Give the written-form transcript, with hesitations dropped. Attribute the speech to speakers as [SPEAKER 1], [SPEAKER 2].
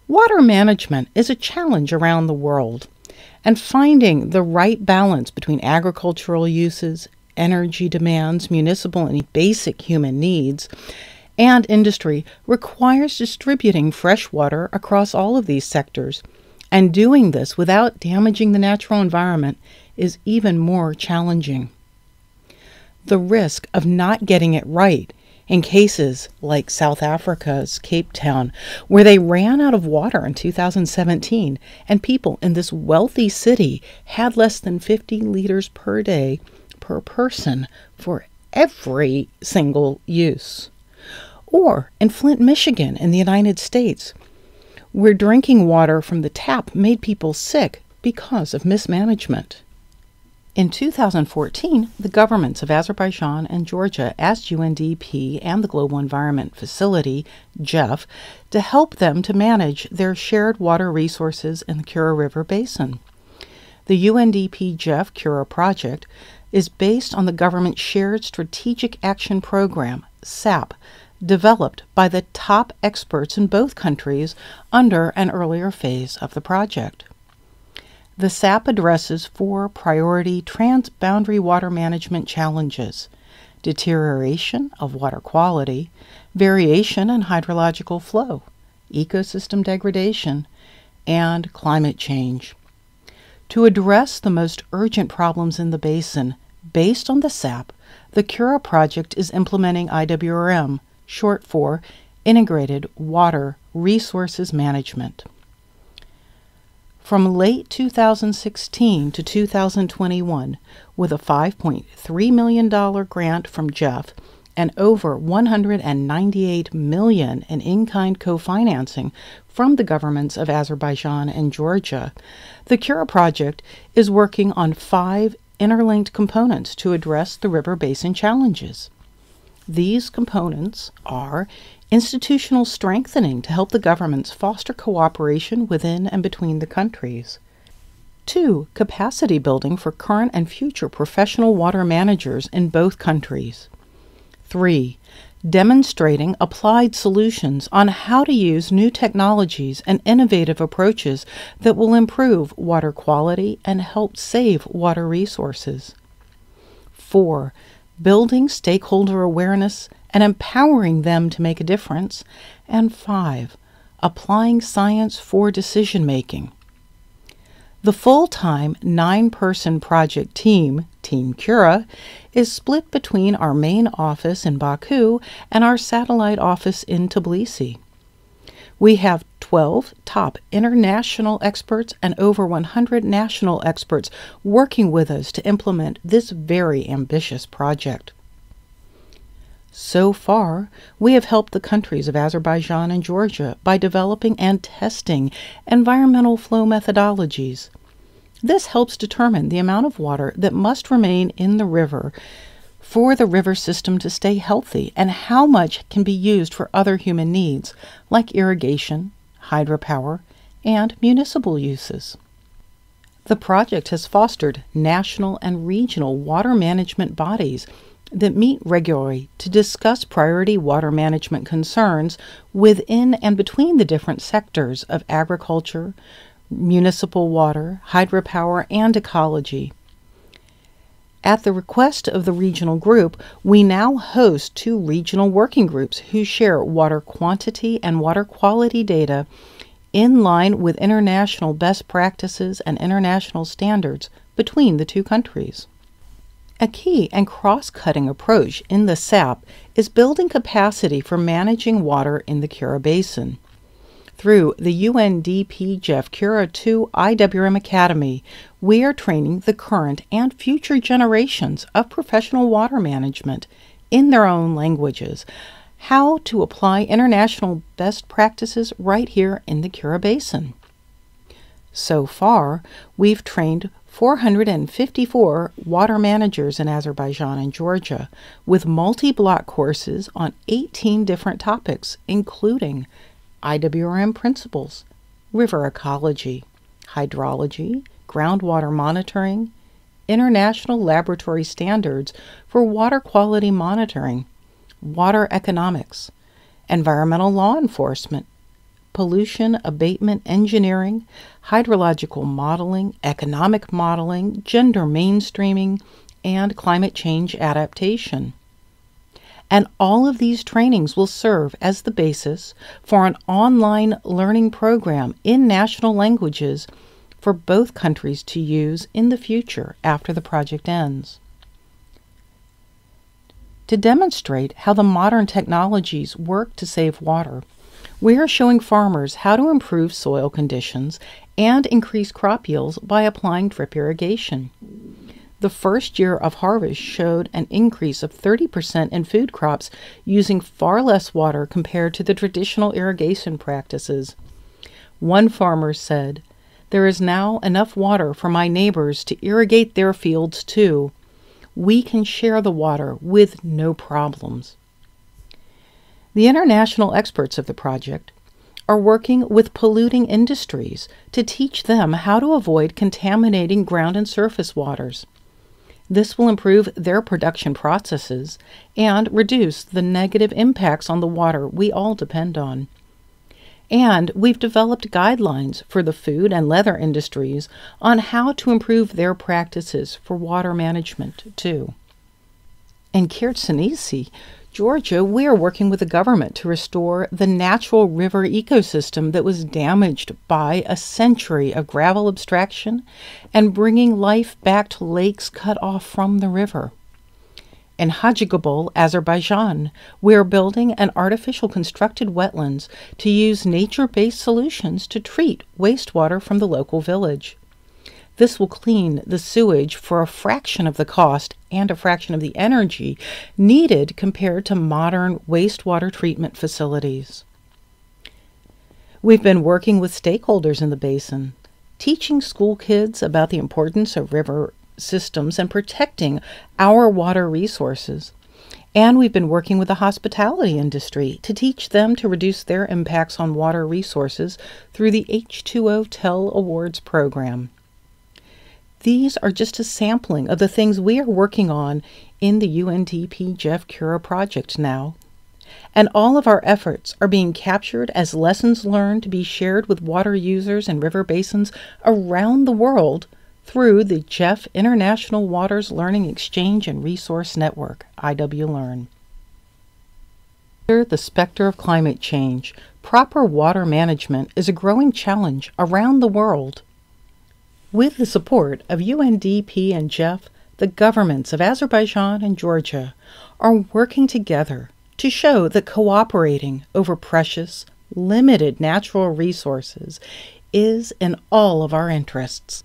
[SPEAKER 1] Water management is a challenge around the world, and finding the right balance between agricultural uses, energy demands, municipal and basic human needs, and industry requires distributing fresh water across all of these sectors, and doing this without damaging the natural environment is even more challenging. The risk of not getting it right in cases like South Africa's Cape Town, where they ran out of water in 2017, and people in this wealthy city had less than 50 liters per day per person for every single use. Or in Flint, Michigan in the United States, where drinking water from the tap made people sick because of mismanagement. In 2014, the governments of Azerbaijan and Georgia asked UNDP and the Global Environment Facility, GEF, to help them to manage their shared water resources in the Kura River Basin. The UNDP-GEF Kura Project is based on the government's Shared Strategic Action Program, SAP, developed by the top experts in both countries under an earlier phase of the project. The SAP addresses 4 priority transboundary water management challenges: deterioration of water quality, variation in hydrological flow, ecosystem degradation, and climate change. To address the most urgent problems in the basin, based on the SAP, the Kura Project is implementing IWRM, short for Integrated Water Resources Management. From late 2016 to 2021, with a $5.3 million grant from GEF and over $198 million in-kind co-financing from the governments of Azerbaijan and Georgia, the Kura Project is working on 5 interlinked components to address the river basin challenges. These components are institutional strengthening to help the governments foster cooperation within and between the countries. 2. Capacity building for current and future professional water managers in both countries. 3. Demonstrating applied solutions on how to use new technologies and innovative approaches that will improve water quality and help save water resources. 4. Building stakeholder awareness and empowering them to make a difference. And 5. Applying science for decision-making. The full-time 9-person project team, Team Kura, is split between our main office in Baku and our satellite office in Tbilisi. We have 12 top international experts and over 100 national experts working with us to implement this very ambitious project. So far, we have helped the countries of Azerbaijan and Georgia by developing and testing environmental flow methodologies. This helps determine the amount of water that must remain in the river for the river system to stay healthy and how much can be used for other human needs like irrigation, hydropower, and municipal uses. The project has fostered national and regional water management bodies that meet regularly to discuss priority water management concerns within and between the different sectors of agriculture, municipal water, hydropower, and ecology. At the request of the regional group, we now host 2 regional working groups who share water quantity and water quality data in line with international best practices and international standards between the 2 countries. A key and cross-cutting approach in the SAP is building capacity for managing water in the Kura Basin. Through the UNDP-GEF Kura 2 IWRM Academy, we are training the current and future generations of professional water management in their own languages how to apply international best practices right here in the Kura Basin. So far, we've trained 454 water managers in Azerbaijan and Georgia with multi-block courses on 18 different topics, including IWRM principles, river ecology, hydrology, groundwater monitoring, international laboratory standards for water quality monitoring, water economics, environmental law enforcement, pollution abatement engineering, hydrological modeling, economic modeling, gender mainstreaming, and climate change adaptation. And all of these trainings will serve as the basis for an online learning program in national languages for both countries to use in the future after the project ends. To demonstrate how the modern technologies work to save water, we are showing farmers how to improve soil conditions and increase crop yields by applying drip irrigation. The first year of harvest showed an increase of 30% in food crops using far less water compared to the traditional irrigation practices. One farmer said, "There is now enough water for my neighbors to irrigate their fields too. We can share the water with no problems." The international experts of the project are working with polluting industries to teach them how to avoid contaminating ground and surface waters. This will improve their production processes and reduce the negative impacts on the water we all depend on. And we've developed guidelines for the food and leather industries on how to improve their practices for water management, too. In Kirtsanisi, Georgia, we are working with the government to restore the natural river ecosystem that was damaged by a century of gravel abstraction and bringing life back to lakes cut off from the river. In Hajigabul, Azerbaijan, we are building an artificial constructed wetlands to use nature-based solutions to treat wastewater from the local village. This will clean the sewage for a fraction of the cost and a fraction of the energy needed compared to modern wastewater treatment facilities. We've been working with stakeholders in the basin, teaching school kids about the importance of river systems and protecting our water resources. And we've been working with the hospitality industry to teach them to reduce their impacts on water resources through the H2O Tell Awards program. These are just a sampling of the things we are working on in the UNDP-GEF Kura Project now. And all of our efforts are being captured as lessons learned to be shared with water users and river basins around the world through the GEF International Waters Learning Exchange and Resource Network, IWRM. Under the specter of climate change, proper water management is a growing challenge around the world. With the support of UNDP and GEF, the governments of Azerbaijan and Georgia are working together to show that cooperating over precious, limited natural resources is in all of our interests.